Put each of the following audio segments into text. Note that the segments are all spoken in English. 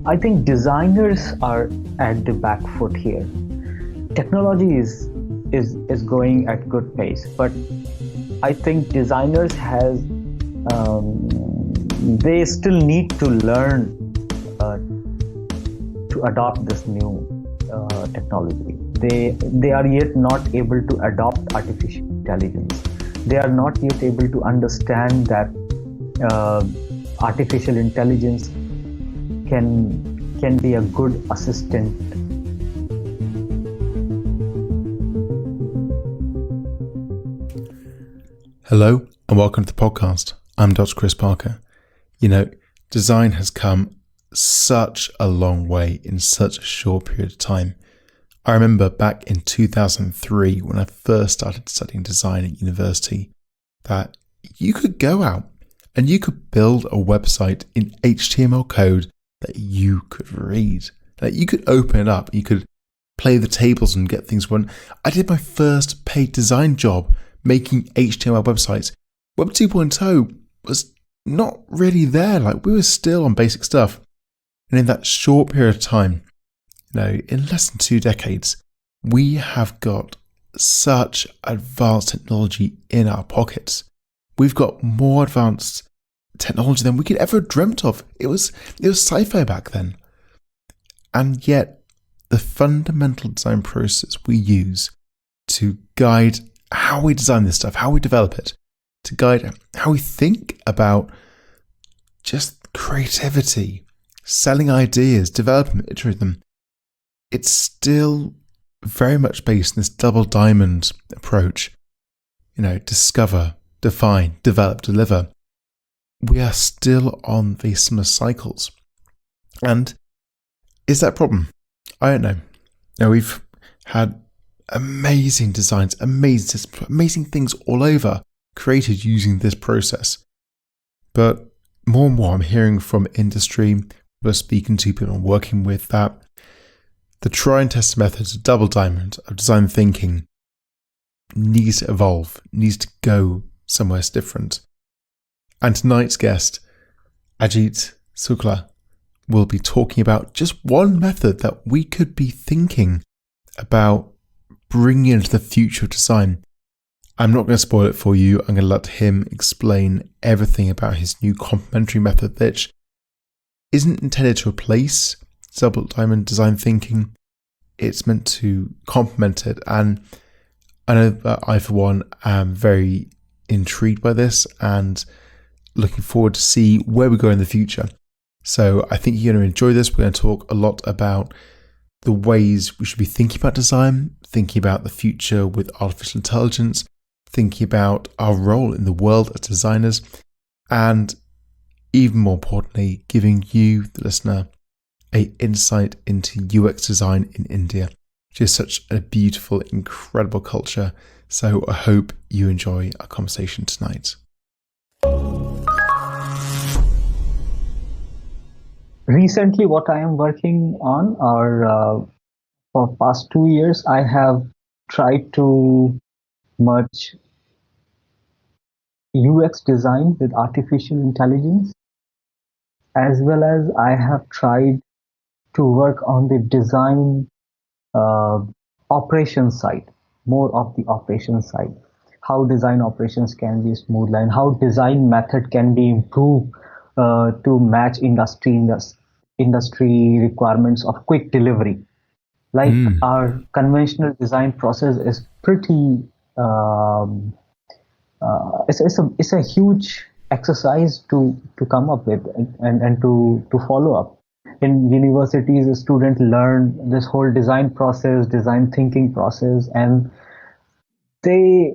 I think designers are at the back foot here. Technology is going at good pace, but I think designers has they still need to learn uh, to adopt this new technology. They are yet not able to adopt artificial intelligence. They are not yet able to understand that uh, artificial intelligence can be a good assistant. Hello and welcome to the podcast. I'm Dr. Chris Parker. You know, design has come such a long way in such a short period of time. I remember back in 2003 when I first started studying design at university that you could go out and you could build a website in HTML code that you could read, that you could open it up, you could play the tables and get things run. I did my first paid design job making HTML websites. Web 2.0 was not really there. Like, we were still on basic stuff. And in that short period of time, in less than 2 decades, we have got such advanced technology in our pockets. We've got more advanced technology than we could ever have dreamt of. It was sci-fi back then. And yet, the fundamental design process we use to guide how we design this stuff, how we develop it, to guide how we think about just creativity, selling ideas, developing them, iterating them, it's still very much based on this double diamond approach. Discover, define, develop, deliver. We are still on these similar cycles. And is that a problem? I don't know. Now, we've had amazing designs, amazing systems, amazing things all over created using this process. But more and more I'm hearing from industry, people are speaking to, people I'm working with, that the try and test methods, a double diamond of design thinking, needs to evolve, needs to go somewhere different. And tonight's guest, Ajit Sukla, will be talking about just one method that we could be thinking about bringing into the future of design. I'm not going to spoil it for you. I'm going to let him explain everything about his new complementary method, which isn't intended to replace double diamond design thinking. It's meant to complement it. And I know that I, for one, am very intrigued by this and looking forward to see where we go in the future. So I think you're going to enjoy this. We're going to talk a lot about the ways we should be thinking about design, thinking about the future with artificial intelligence, thinking about our role in the world as designers, and even more importantly, giving you, the listener, an insight into UX design in India, which is such a beautiful, incredible culture. So I hope you enjoy our conversation tonight. Recently, what I am working on are for past 2 years, I have tried to merge UX design with artificial intelligence, as well as I have tried to work on the design operations side, more of the operations side, how design operations can be smoothline, how design method can be improved to match industry requirements of quick delivery. Like our conventional design process is pretty it's a huge exercise to come up with and to follow up. In universities, students learn this whole design process, design thinking process, and they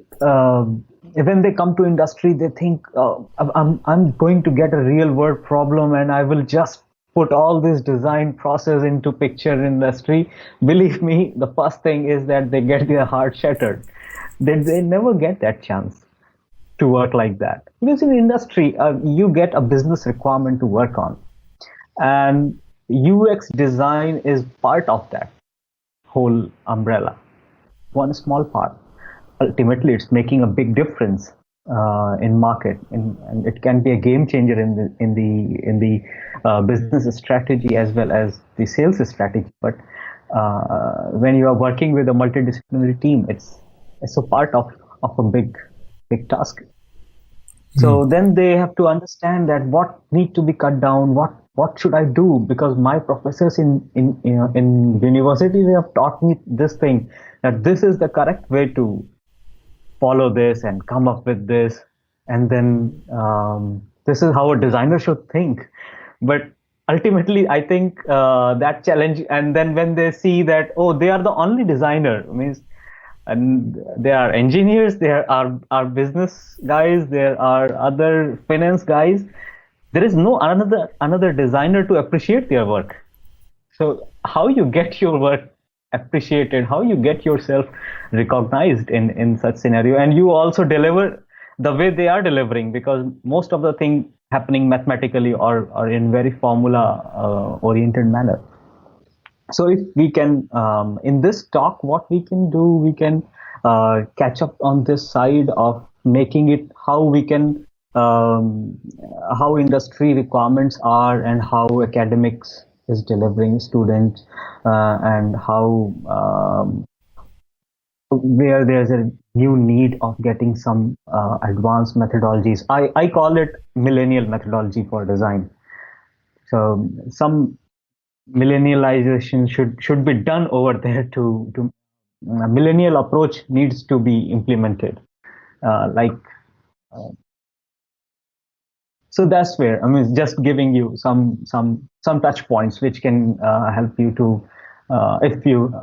when they come to industry, they think I'm going to get a real world problem and I will just put all this design process into picture industry. Believe me, the first thing is that they get their heart shattered. They never get that chance to work like that, because in industry you get a business requirement to work on, and UX design is part of that whole umbrella, one small part. Ultimately, it's making a big difference in market, and it can be a game changer in the business strategy as well as the sales strategy. But when you are working with a multidisciplinary team, it's a part of a big task. So then they have to understand that what need to be cut down, what should I do? Because my professors in university, they have taught me this thing, that this is the correct way to follow this and come up with this, and then this is how a designer should think. But ultimately, I think that challenge, and then when they see that, oh, they are the only designer, means, and there are engineers, there are business guys, there are other finance guys, there is no another designer to appreciate their work. So how you get your work appreciated, how you get yourself recognized in such scenario, and you also deliver the way they are delivering, because most of the thing happening mathematically or in very formula oriented manner. So if we can, in this talk, what we can do, we can catch up on this side of making it how we can, how industry requirements are, and how academics is delivering students, and how where there's a new need of getting some advanced methodologies. I call it millennial methodology for design. So some millennialization should be done over there to millennial approach needs to be implemented, like so that's where, I mean, just giving you some touch points which can help you to if you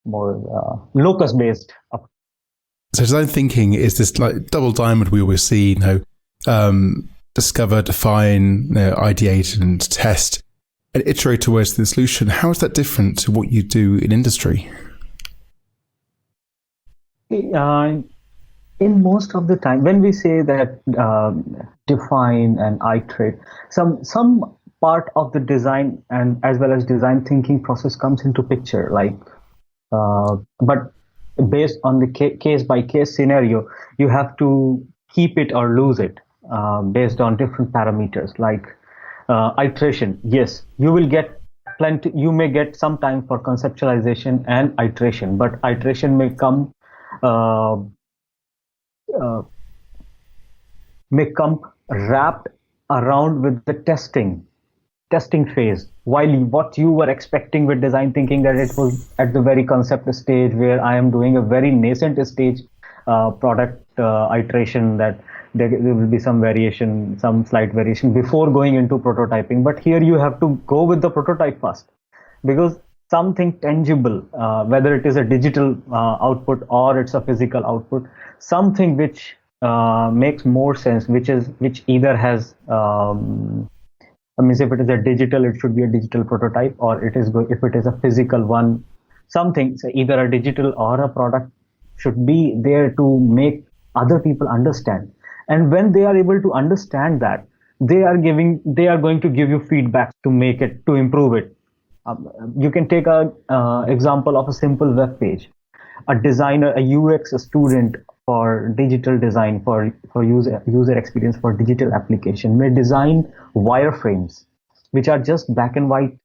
more locus based. So design thinking is this like double diamond we always see, discover, define, ideate and test and iterate towards the solution. How is that different to what you do in industry? In most of the time, when we say that define and iterate, some part of the design and as well as design thinking process comes into picture, like but based on the case by case scenario, you have to keep it or lose it based on different parameters, like iteration. Yes, you will get plenty, you may get some time for conceptualization and iteration, but iteration uh, uh, may come wrapped around with the testing phase, while what you were expecting with design thinking, that it was at the very concept stage where I am doing a very nascent stage product iteration, that there will be some variation, some slight variation before going into prototyping. But here you have to go with the prototype first, because something tangible, whether it is a digital output or it's a physical output, something which makes more sense, which either has I mean, if it is a digital, it should be a digital prototype, or if it is a physical one, something, so either a digital or a product should be there to make other people understand. And when they are able to understand that, they are going to give you feedback to make it, to improve it. You can take a example of a simple web page. A designer, a UX student for digital design, for user experience for digital application, may design wireframes, which are just black and white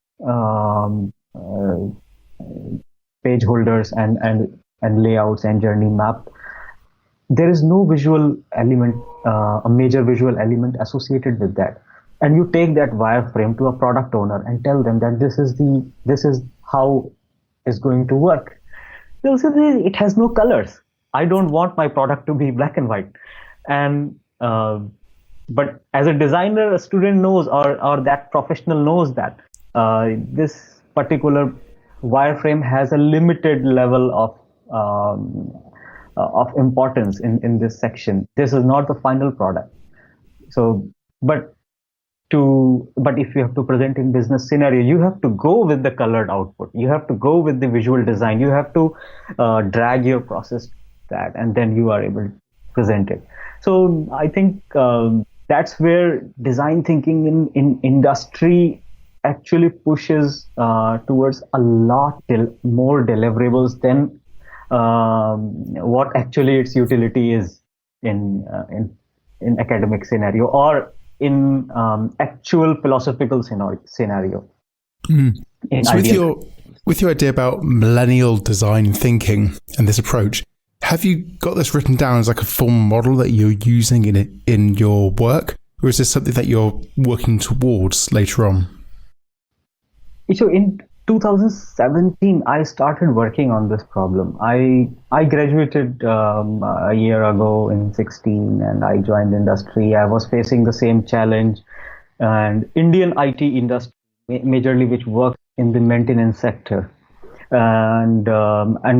page holders and layouts and journey map. There is no visual element, a major visual element associated with that. And you take that wireframe to a product owner and tell them that this is how it's going to work. They'll say it has no colors. I don't want my product to be black and white. And but as a designer, a student knows, or that professional knows that this particular wireframe has a limited level of importance in this section. This is not the final product. So, but if you have to present in business scenario, you have to go with the colored output, you have to go with the visual design, you have to drag your process that, and then you are able to present it. So I think that's where design thinking in industry actually pushes towards a lot more deliverables than what actually its utility is. in academic scenario or in actual philosophical scenario in So ideal. with your idea about millennial design thinking and this approach, have you got this written down as like a formal model that you're using in your work, or is this something that you're working towards later on? So in 2017, I started working on this problem. I graduated a year ago in 16, and I joined industry. I was facing the same challenge, and Indian IT industry, majorly which works in the maintenance sector, and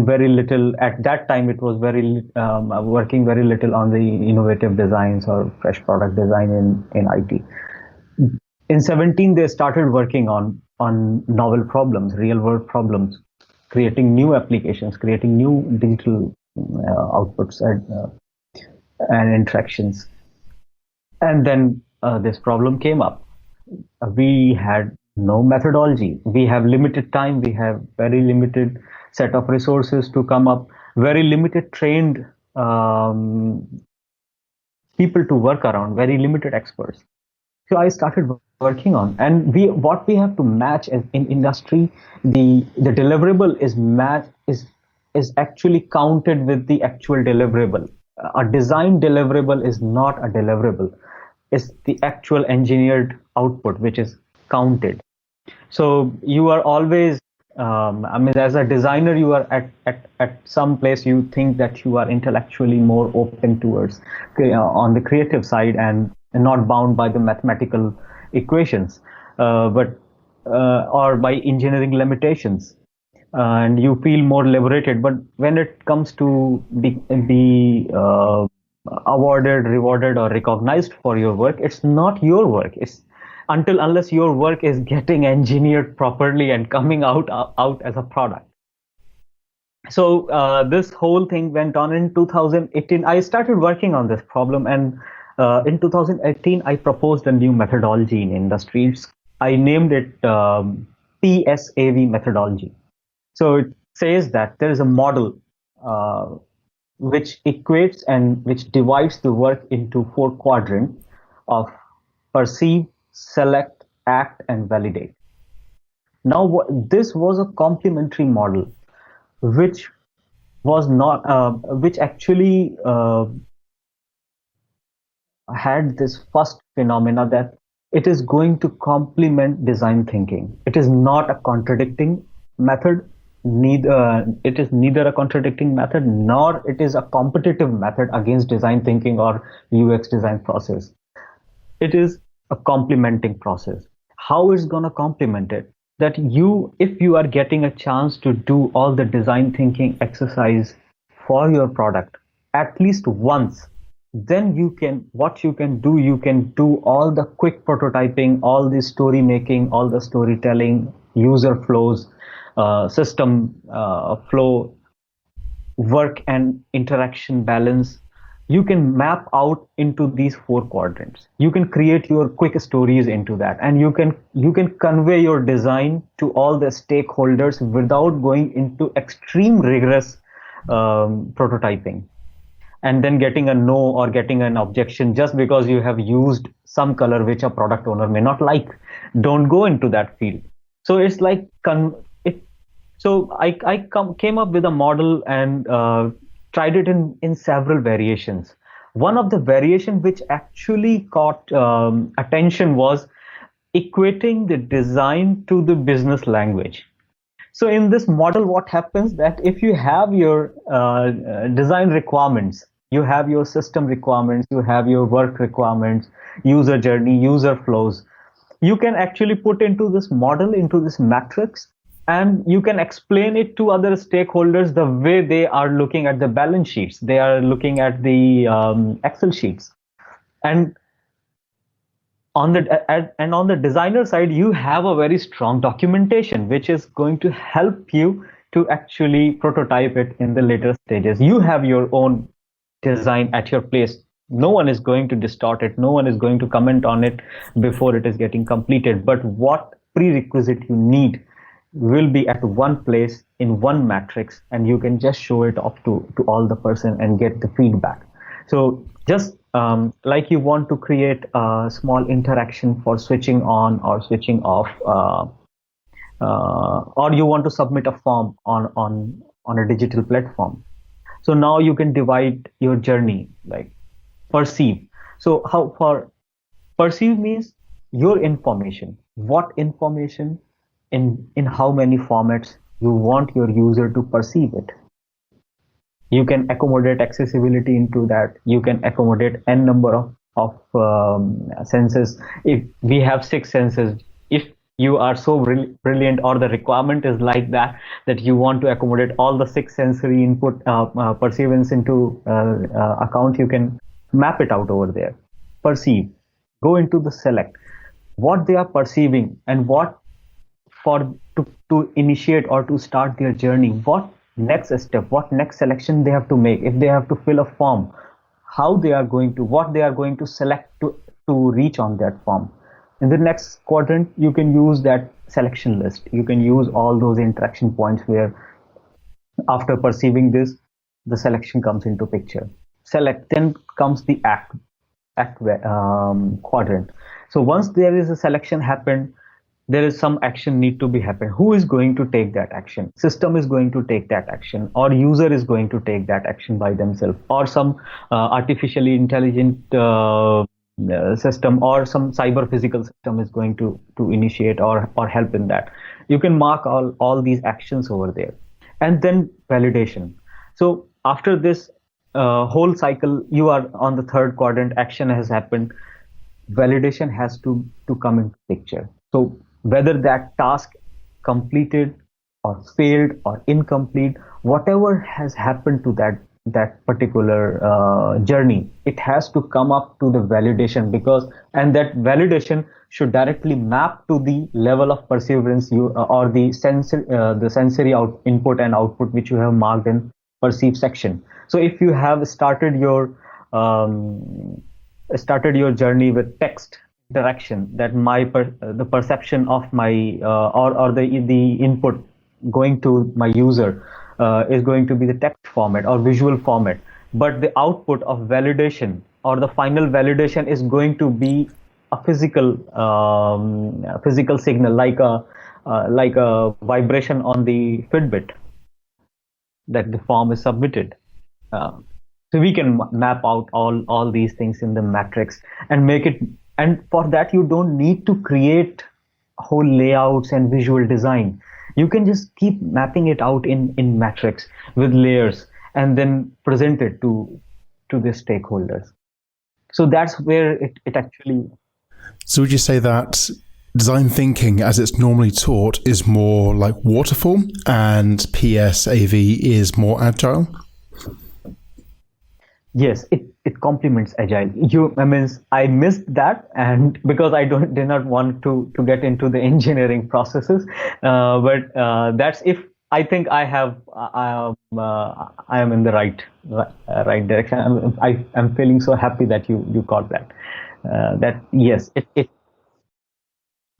very little at that time. It was working very little on the innovative designs or fresh product design in IT. In 17 they started working on novel problems, real world problems, creating new applications, creating new digital outputs and interactions. And then this problem came up. We had no methodology, we have limited time, we have very limited set of resources to come up, very limited trained um, people to work around, very limited experts. So I started working on, and we have to match in industry. The deliverable is actually counted with the actual deliverable. A design deliverable is not a deliverable. It's the actual engineered output which is counted. So you are always, I mean, as a designer, you are at some place you think that you are intellectually more open towards on the creative side and not bound by the mathematical equations, but or by engineering limitations, and you feel more liberated. But when it comes to be awarded, rewarded, or recognized for your work, it's not your work. It's unless your work is getting engineered properly and coming out as a product. So this whole thing went on in 2018. I started working on this problem, and in 2018 I proposed a new methodology in industries. I named it PSAV methodology. So it says that there is a model uh, which equates and which divides the work into four quadrants of perceive, select, act, and validate. Now, this was a complementary model, which was not, which actually had this first phenomena that it is going to complement design thinking. It is not a contradicting method. Neither it is neither a contradicting method nor it is a competitive method against design thinking or UX design process. It is a complementing process. How it's going to complement it? That if you are getting a chance to do all the design thinking exercise for your product at least once, then what you can do, you can do all the quick prototyping, all the story making, all the storytelling, user flows, system flow, work and interaction balance. You can map out into these four quadrants. You can create your quick stories into that, and you can convey your design to all the stakeholders without going into extreme rigorous prototyping and then getting a no or getting an objection just because you have used some color which a product owner may not like. Don't go into that field. So it's like so I came up with a model and tried it in several variations. One of the variation which actually caught attention was equating the design to the business language. So in this model, what happens that if you have your design requirements, you have your system requirements, you have your work requirements, user journey, user flows, you can actually put into this model, into this matrix, and you can explain it to other stakeholders the way they are looking at the balance sheets, they are looking at the Excel sheets. And on the designer side, you have a very strong documentation which is going to help you to actually prototype it in the later stages. You have your own design at your place. No one is going to distort it, no one is going to comment on it before it is getting completed, but what prerequisite you need will be at one place in one matrix, and you can just show it off to all the person and get the feedback. So just like you want to create a small interaction for switching on or switching off, or you want to submit a form on a digital platform. So now you can divide your journey, like perceive. So how for perceive means your information, what information in how many formats you want your user to perceive it. You can accommodate accessibility into that. You can accommodate n number of senses. If we have 6 senses, if you are so brilliant, or the requirement is like that you want to accommodate all the 6 sensory input perceivance into account, you can map it out over there. Perceive, go into the select, what they are perceiving, and what for to initiate or to start their journey, what next step, what next selection they have to make. If they have to fill a form, how they are going to, what they are going to select to reach on that form. In the next quadrant, you can use that selection list. You can use all those interaction points where after perceiving this, the selection comes into picture. Select, then comes the act quadrant. So once there is a selection happened, there is some action need to be happen. Who is going to take that action? System is going to take that action, or user is going to take that action by themselves, or some artificially intelligent system, or some cyber physical system is going to initiate or help in that. You can mark all these actions over there. And then validation. So after this whole cycle, you are on the third quadrant, action has happened, validation has to come into picture. So whether that task completed or failed or incomplete, whatever has happened to that particular journey, it has to come up to the validation, and that validation should directly map to the level of perseverance or the sensory input and output which you have marked in perceive section. So if you have started your journey with text interaction, that the perception of my or the input going to my user is going to be the text format or visual format, but the output of validation or the final validation is going to be a physical signal, like a vibration on the Fitbit, that the form is submitted. So we can map out all these things in the matrix and make it. And for that, you don't need to create whole layouts and visual design. You can just keep mapping it out in matrix with layers and then present it to the stakeholders. So that's where it actually. So would you say that design thinking, as it's normally taught, is more like waterfall and PSAV is more agile? Yes, it complements agile. I missed that, and because I did not want to get into the engineering processes, but that's if I think I am in the right direction. I'm feeling so happy that you caught that. That yes, it.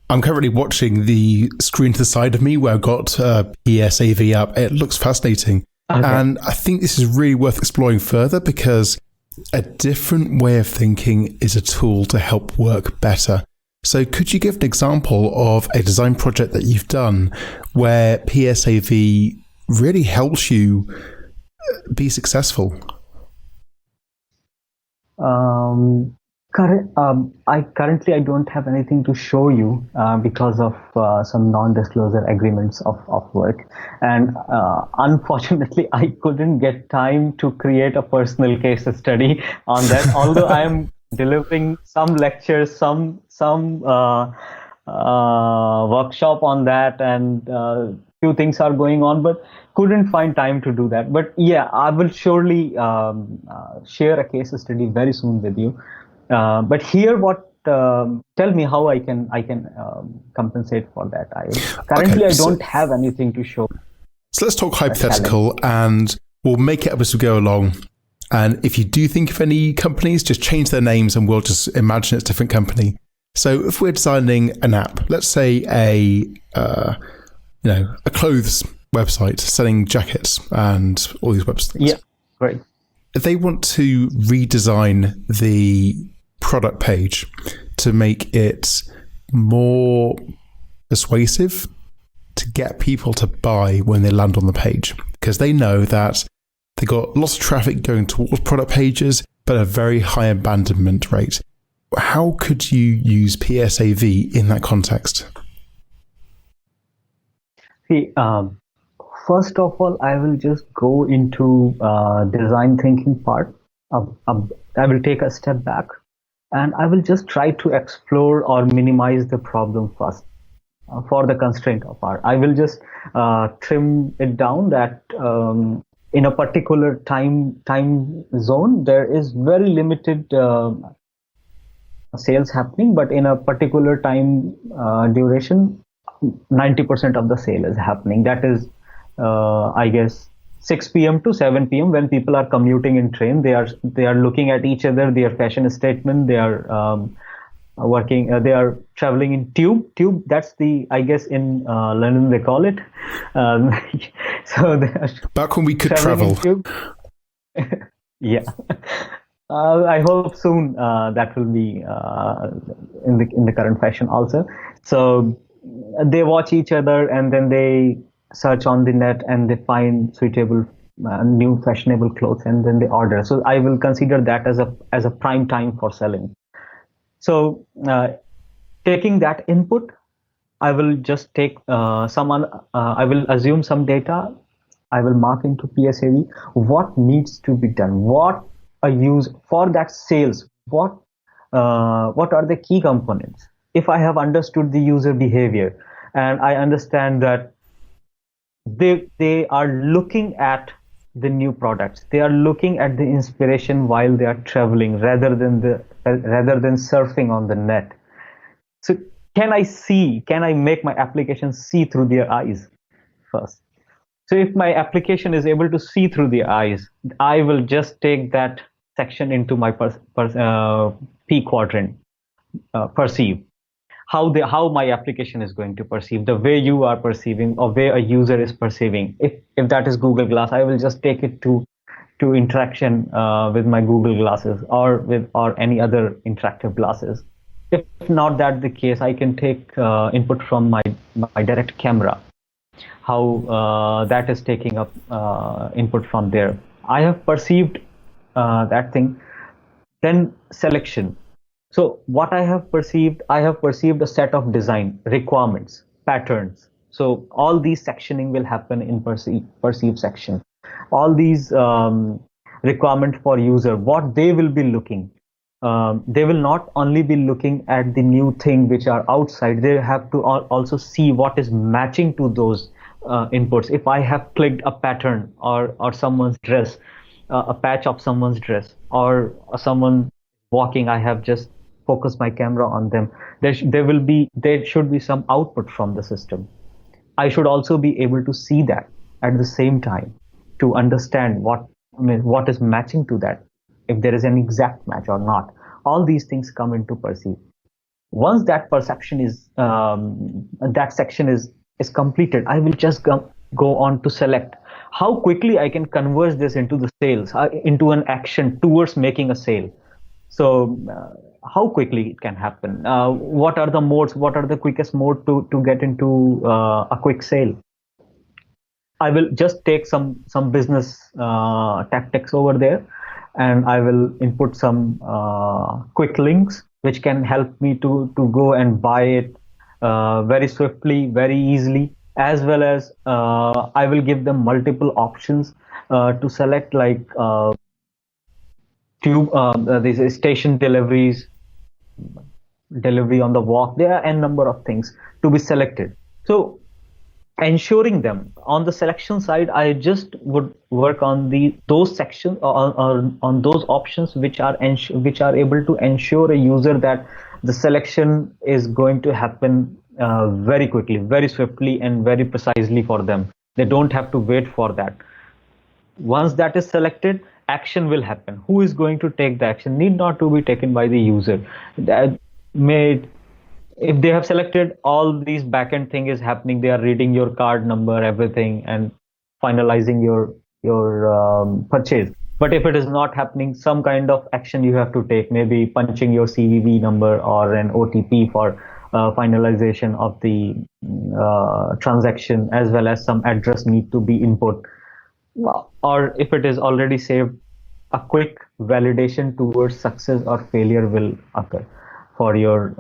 I'm currently watching the screen to the side of me where I've got PSAV up. It looks fascinating. Okay. And I think this is really worth exploring further, because a different way of thinking is a tool to help work better. So could you give an example of a design project that you've done where PSAV really helps you be successful? Currently I don't have anything to show you because of some non-disclosure agreements of work, and unfortunately I couldn't get time to create a personal case study on that. Although I am delivering some lectures, some workshop on that, and few things are going on, but couldn't find time to do that. But yeah, I will surely share a case study very soon with you. But here, tell me how I can compensate for that. I don't have anything to show. So let's talk hypothetical, and we'll make it up as we go along. And if you do think of any companies, just change their names and we'll just imagine it's a different company. So if we're designing an app, let's say a clothes website selling jackets and all these websites. Yeah, great. if they want to redesign the product page to make it more persuasive to get people to buy when they land on the page, because they know that they got lots of traffic going towards product pages, but a very high abandonment rate. How could you use PSAV in that context? See, first of all, I will just go into design thinking part. I will take a step back and I will just try to explore or minimize the problem first for the constraint of part. I will just trim it down that in a particular time zone, there is very limited sales happening, but in a particular time duration, 90% of the sale is happening. That is, I guess, 6 p.m. to 7 p.m. when people are commuting in train. They are looking at each other. Their fashion statement. They are working. They are traveling in tube. That's the, I guess, in London they call it. So they are back when we could travel. Yeah. I hope soon that will be in the current fashion also. So they watch each other and then they search on the net and they find suitable new fashionable clothes and then they order. So I will consider that as a prime time for selling. So taking that input, I will just take I will assume some data. I will mark into PSAV what needs to be done, what a use for that sales, what are the key components. If I have understood the user behavior and I understand that they are looking at the new products, they are looking at the inspiration while they are traveling rather than surfing on the net. So can I make my application see through their eyes first? So if my application is able to see through the eyes, I will just take that section into my P quadrant, perceive. How my application is going to perceive, the way you are perceiving or way a user is perceiving. If that is Google Glass, I will just take it to interaction with my Google glasses or any other interactive glasses. If not that the case, I can take input from my direct camera, how that is taking up input from there. I have perceived that thing. Then selection. So what I have perceived a set of design requirements, patterns. So all these sectioning will happen in perceive section. All these requirement for user, what they will be looking. They will not only be looking at the new thing which are outside. They have to also see what is matching to those inputs. If I have clicked a pattern or someone's dress, a patch of someone's dress, or someone walking, I have just focused my camera on them. There should be some output from the system. I should also be able to see that at the same time to understand what is matching to that, if there is an exact match or not. All these things come into perceive. Once that perception is that section is completed, I will just go on to select how quickly I can convert this into the sales, into an action towards making a sale. So how quickly it can happen? What are the modes? What are the quickest mode to get into a quick sale? I will just take some business tactics over there, and I will input some quick links which can help me to go and buy it very swiftly, very easily, as well as I will give them multiple options to select, like these station deliveries, delivery on the walk. There are n number of things to be selected. So ensuring them on the selection side, I just would work on those sections or on those options which are able to ensure a user that the selection is going to happen very quickly, very swiftly, and very precisely for them. They don't have to wait for that. Once that is selected, action will happen. Who is going to take the action need not to be taken by the user. If they have selected, all these backend thing is happening. They are reading your card number, everything, and finalizing your purchase. But if it is not happening, some kind of action you have to take, maybe punching your CVV number or an OTP for finalization of the transaction, as well as some address need to be input. Or if it is already saved, a quick validation towards success or failure will occur for your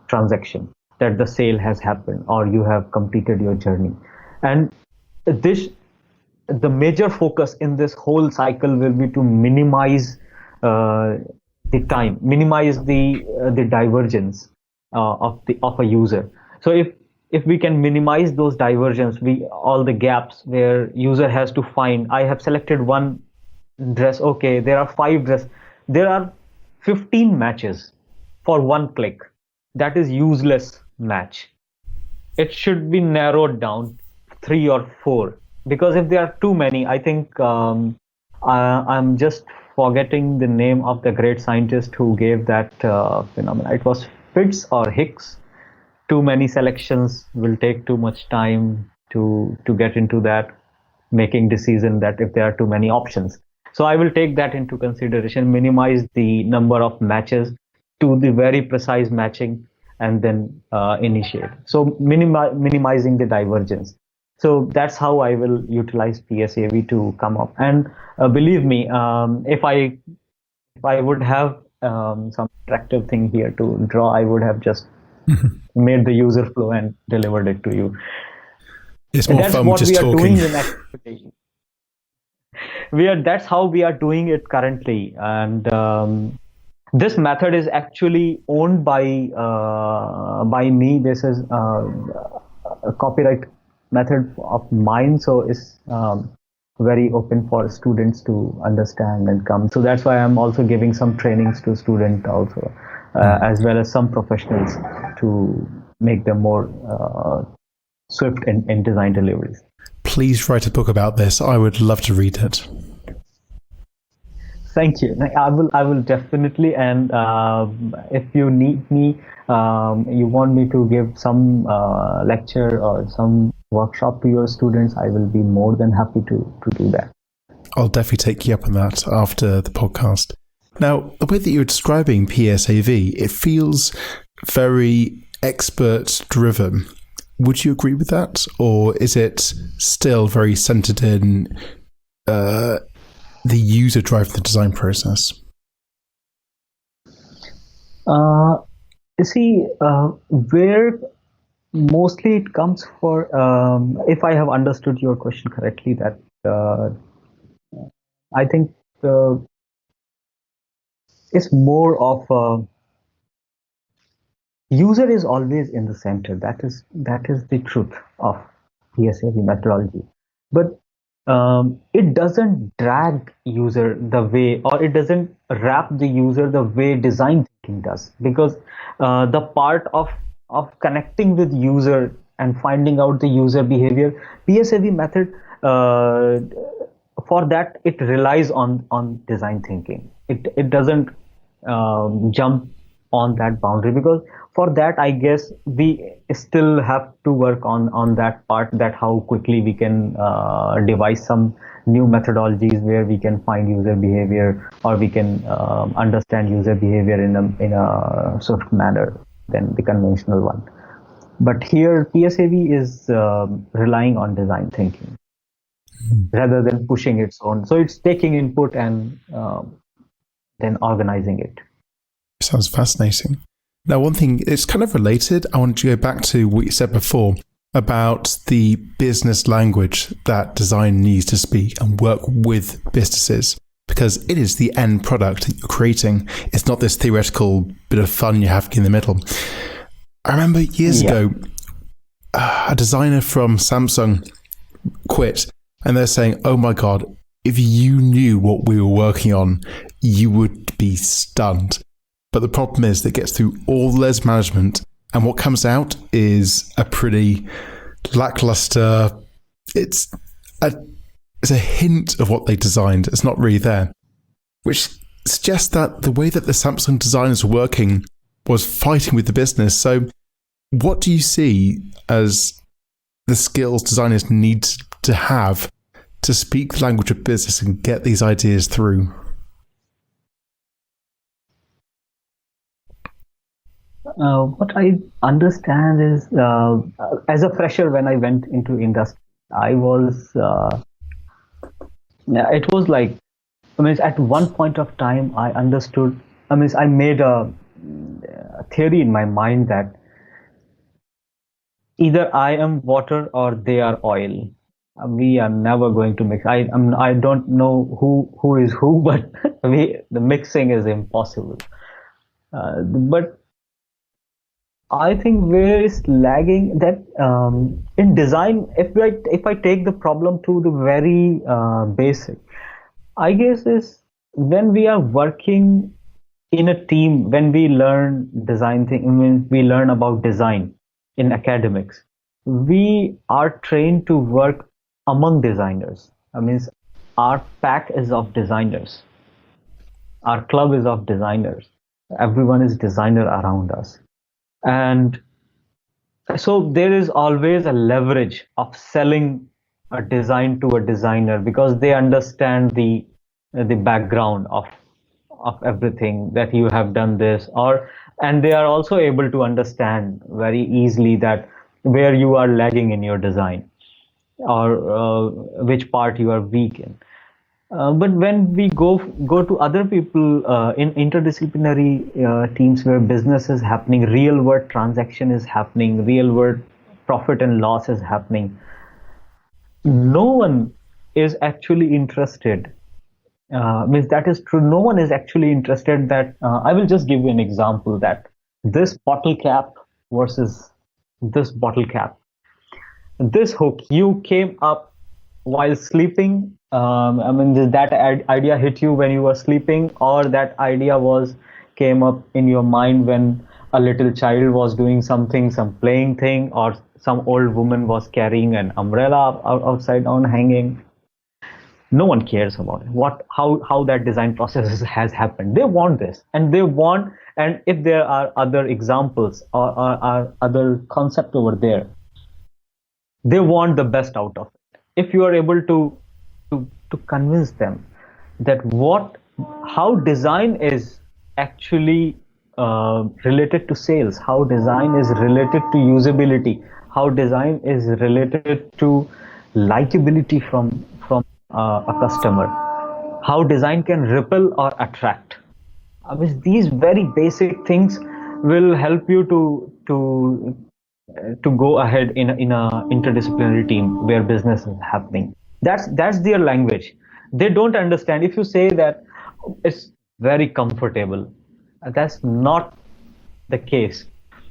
transaction, that the sale has happened or you have completed your journey. And the major focus in this whole cycle will be to minimize the time, minimize the divergence of a user. So if we can minimize those divergence, all the gaps where user has to find, I have selected one dress, okay, there are 5 dress, there are 15 matches for one click. That is useless match. It should be narrowed down 3 or 4, because if there are too many, I think I'm just forgetting the name of the great scientist who gave that phenomenon. It was Fitts or Hicks. Too many selections will take too much time to get into that, making decision that if there are too many options. So I will take that into consideration, minimize the number of matches to the very precise matching, and then initiate. So minimizing the divergence. So that's how I will utilize PSAV to come up. And believe me, if I would have some attractive thing here to draw, I would have just made the user flow and delivered it to you. It's more fun with just talking. That's how we are doing it currently. And this method is actually owned by me. This is a copyright method of mine, so it's very open for students to understand and come. So that's why I'm also giving some trainings to students also, as well as some professionals, to make them more swift in design deliveries. Please write a book about this. I would love to read it. Thank you. I will definitely. And if you need me, you want me to give some lecture or some workshop to your students, I will be more than happy to do that. I'll definitely take you up on that after the podcast. Now, the way that you're describing PSAV, it feels very expert driven. Would you agree with that? Or is it still very centered in the user driving the design process? Where mostly it comes for, if I have understood your question correctly, that I think it's more of user is always in the center. That is the truth of PSAV methodology. But it doesn't drag user the way, or it doesn't wrap the user the way design thinking does, because the part of connecting with user and finding out the user behavior, PSAV method, for that it relies on design thinking. It doesn't jump on that boundary, because for that, I guess we still have to work on that part, that how quickly we can devise some new methodologies where we can find user behavior, or we can understand user behavior in a swift manner than the conventional one. But here PSAV is relying on design thinking rather than pushing its own. So it's taking input and then organizing it. Sounds fascinating. Now, one thing, it's kind of related. I want to go back to what you said before about the business language that design needs to speak and work with businesses, because it is the end product that you're creating. It's not this theoretical bit of fun you're having in the middle. I remember years ago, a designer from Samsung quit, and they're saying, oh my God, if you knew what we were working on, you would be stunned. But the problem is that it gets through all the layers management, and what comes out is a pretty lackluster, it's a hint of what they designed. It's not really there, which suggests that the way that the Samsung designers were working was fighting with the business. So what do you see as the skills designers need to have to speak the language of business and get these ideas through? What I understand is, as a fresher, when I went into industry, I was, it was like, at one point of time, I understood, I made a theory in my mind that either I am water or they are oil. We are never going to mix. I don't know who is who, but the mixing is impossible. But I think where is lagging that in design, if I take the problem to the very basic, I guess is when we are working in a team, when we learn design thing, when we learn about design in academics, we are trained to work among designers. Our pack is of designers, our club is of designers. Everyone is designer around us. And so there is always a leverage of selling a design to a designer because they understand the background of everything that you have done this, or and they are also able to understand very easily that where you are lagging in your design, or which part you are weak in. But when we go to other people in interdisciplinary teams where business is happening, real world transaction is happening, real world profit and loss is happening, no one is actually interested. Means that is true. No one is actually interested that I will just give you an example that this bottle cap versus this bottle cap. This hook, you came up while sleeping. Did that idea hit you when you were sleeping, or that idea came up in your mind when a little child was doing something, some playing thing, or some old woman was carrying an umbrella outside on hanging? No one cares about it. How that design process has happened. They want this, and they want. And if there are other examples or other concept over there, they want the best out of it. If you are able to convince them that how design is actually related to sales, how design is related to usability, how design is related to likability from a customer, how design can repel or attract. These very basic things will help you to go ahead in a interdisciplinary team where business is happening. That's their language. They don't understand if you say that it's very comfortable. That's not the case.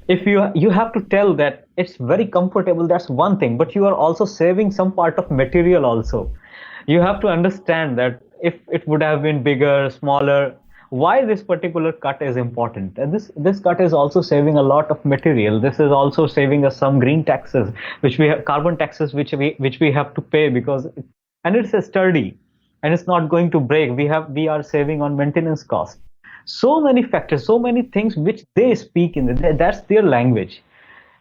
If you have to tell that it's very comfortable, that's one thing, but you are also saving some part of material also. You have to understand that if it would have been bigger, smaller, why this particular cut is important. And this cut is also saving a lot of material. This is also saving us some green taxes, which we have, carbon taxes, which we have to pay because, and it's a sturdy, and it's not going to break. We are saving on maintenance cost. So many factors, so many things which they speak in. That's their language.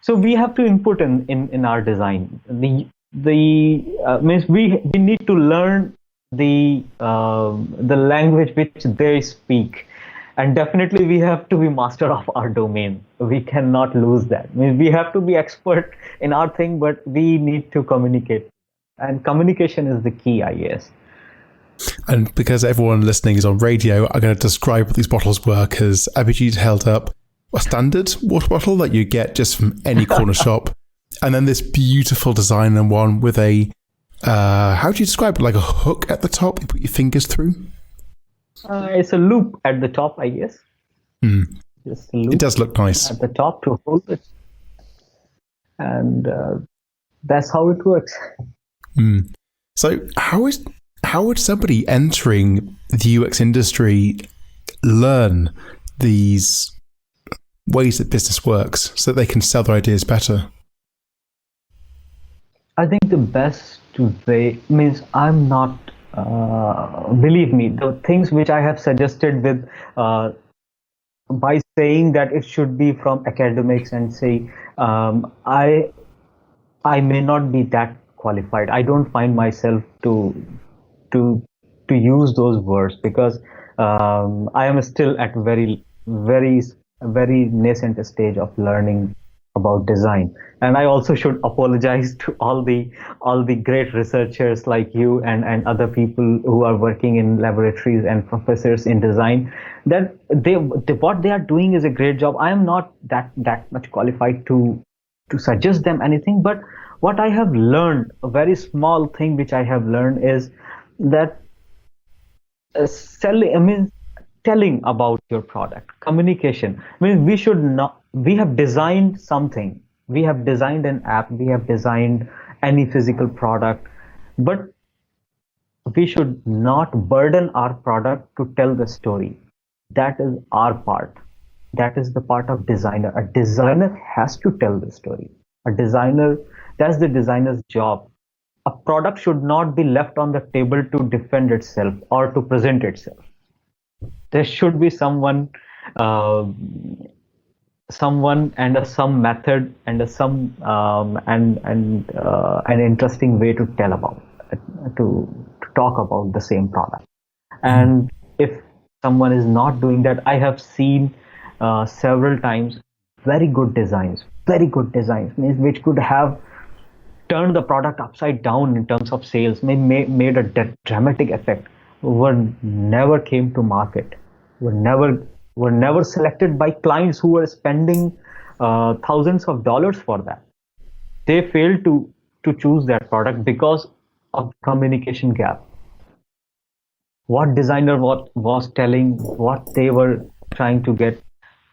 So we have to input in our design. Means we need to learn the language which they speak, and definitely we have to be master of our domain. We cannot lose that. I mean, we have to be expert in our thing, but we need to communicate, and communication is the key, I guess. And because everyone listening is on radio, I'm going to describe what these bottles were, because Abhijit held up a standard water bottle that you get just from any corner shop, and then this beautiful designer one with a how do you describe it? Like a hook at the top you put your fingers through? It's a loop at the top, I guess. Just a loop. It does look nice at the top to hold it, and that's how it works. So how would somebody entering the UX industry learn these ways that business works so that they can sell their ideas better? I think the best way means I'm not, believe me, the things which I have suggested with by saying that it should be from academics and say I may not be that qualified. I don't find myself to to use those words because I am still at very nascent stage of learning about design. And I also should apologize to all the great researchers like you and other people who are working in laboratories and professors in design, that what they are doing is a great job. I am not that much qualified to suggest them anything, but what I have learned, a very small thing which I have learned is that selling, I mean, telling about your product, communication. I mean, we should not, we have designed something, we have designed an app, we have designed any physical product, but we should not burden our product to tell the story. That is our part. That is the part of designer. A designer has to tell the story. A designer, that's the designer's job. A product should not be left on the table to defend itself or to present itself. There should be uh, someone and some method and an interesting way to tell about to talk about the same product. And if someone is not doing that, I have seen several times very good designs means which could have turned the product upside down in terms of sales, made a dramatic effect, were never came to market, were never were never selected by clients who were spending thousands of dollars for that. They failed to choose that product because of communication gap. What designer was telling, what they were trying to get,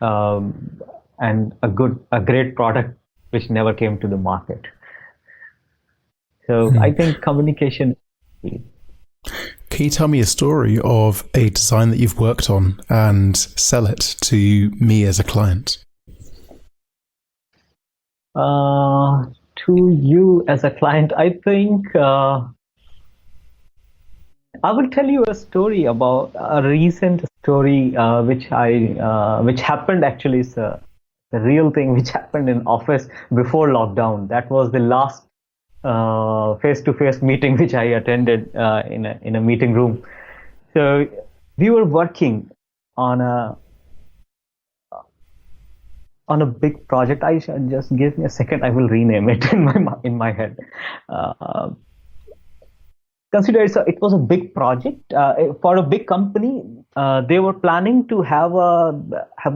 um, and a great product which never came to the market. So I think communication. Can you tell me a story of a design that you've worked on and sell it to me as a client? To you as a client, I think I will tell you a story about a recent story which happened actually. It's the real thing which happened in office before lockdown. That was the last face-to-face meeting which I attended in a meeting room. So we were working on a big project. I should just give me a second. I will rename it in my head. Uh, Consider it was a big project for a big company. They were planning to have a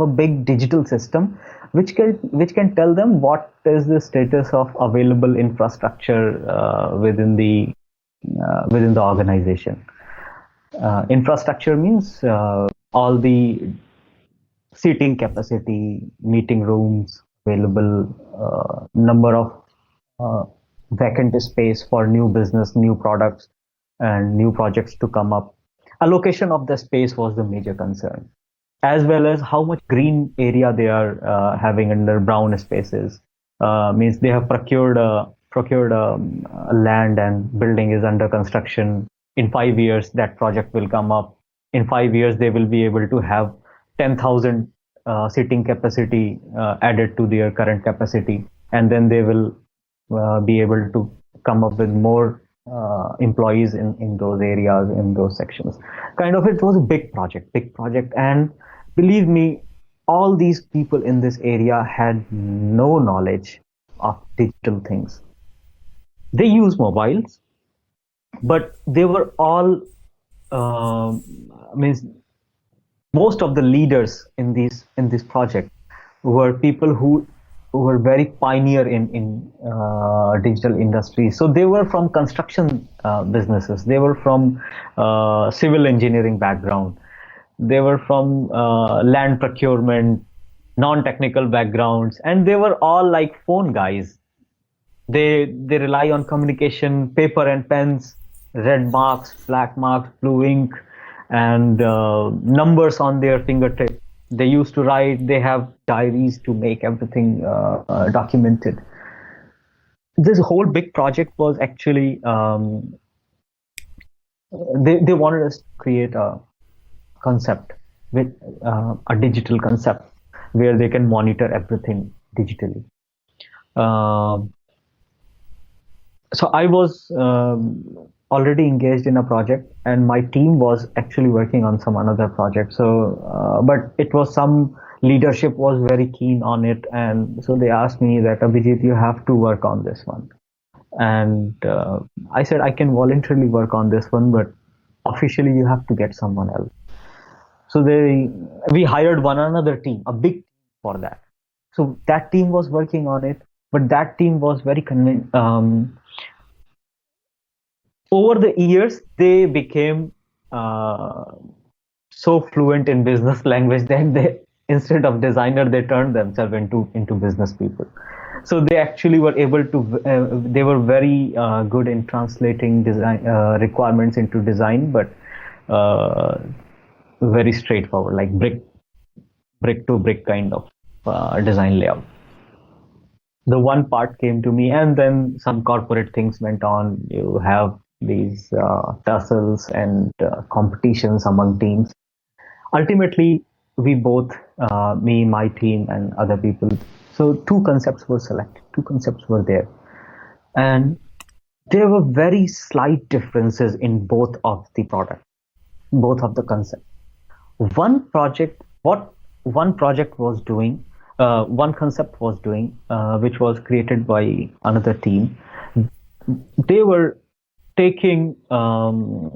big digital system which can tell them what is the status of available infrastructure within the organization. Infrastructure means all the seating capacity, meeting rooms available, number of uh, vacant space for new business, new products, and new projects to come up. Allocation of the space was the major concern, as well as how much green area they are having under brown spaces. Means they have procured land and building is under construction. In 5 years, that project will come up. In 5 years, they will be able to have 10,000 seating capacity added to their current capacity, and then they will be able to come up with more employees in those areas, in those sections. Kind of, it was a big project, and believe me, all these people in this area had no knowledge of digital things. They use mobiles, but they were all means most of the leaders in this project were people who were very pioneer in digital industry. So they were from construction businesses. They were from civil engineering background. They were from land procurement, non-technical backgrounds, and they were all like phone guys. They rely on communication, paper and pens, red marks, black marks, blue ink, and numbers on their fingertip. They used to write. They have diaries to make everything documented. This whole big project was actually they wanted us to create a concept with a digital concept where they can monitor everything digitally. Um So I was already engaged in a project, and my team was actually working on some another project. So, but it was some leadership was very keen on it, and so they asked me that, Abhijit, you have to work on this one. And I said I can voluntarily work on this one, but officially you have to get someone else. So we hired one another team, a big team for that. So that team was working on it, but that team was very over the years they became uh, so fluent in business language that they, instead of designer, they turned themselves into business people. So they actually were able to they were very good in translating design requirements into design, but uh, very straightforward, like brick to brick kind of design layout. The one part came to me, and then some corporate things went on. You have these tussles and competitions among teams. Ultimately, we both, me, my team, and other people, so two concepts were selected, two concepts were there, and there were very slight differences in both of the product, both of the concepts. What one project was doing, one concept was doing, which was created by another team. They were taking all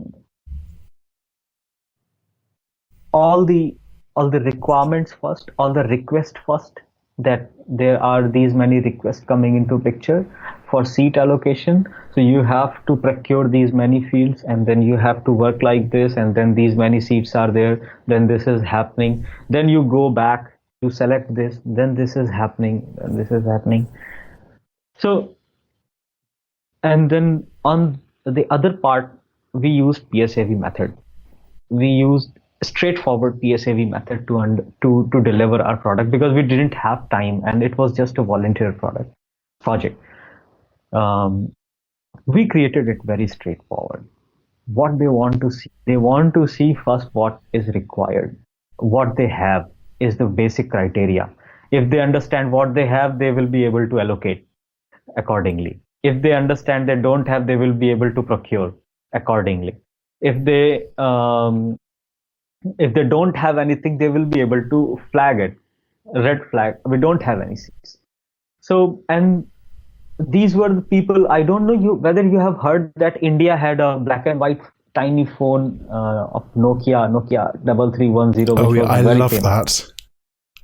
the all the requirements first, all the requests first, that there are these many requests coming into picture for seat allocation. So you have to procure these many fields, and then you have to work like this, and then these many seats are there, then this is happening, then you go back to select this, then this is happening, then this is happening. So, and then on the other part, we used PSAV method. We used straightforward PSAV method to deliver our product, because we didn't have time and it was just a volunteer project. Um, we created it very straightforward. What they want to see first what is required, what they have is the basic criteria. If they understand what they have, they will be able to allocate accordingly. If they understand they don't have, they will be able to procure accordingly. If they if they don't have anything, they will be able to flag it, red flag, we don't have any seats. So, and these were the people, I don't know you whether you have heard that India had a black and white tiny phone of Nokia 3310, Oh, which yeah, was I very love famous. that.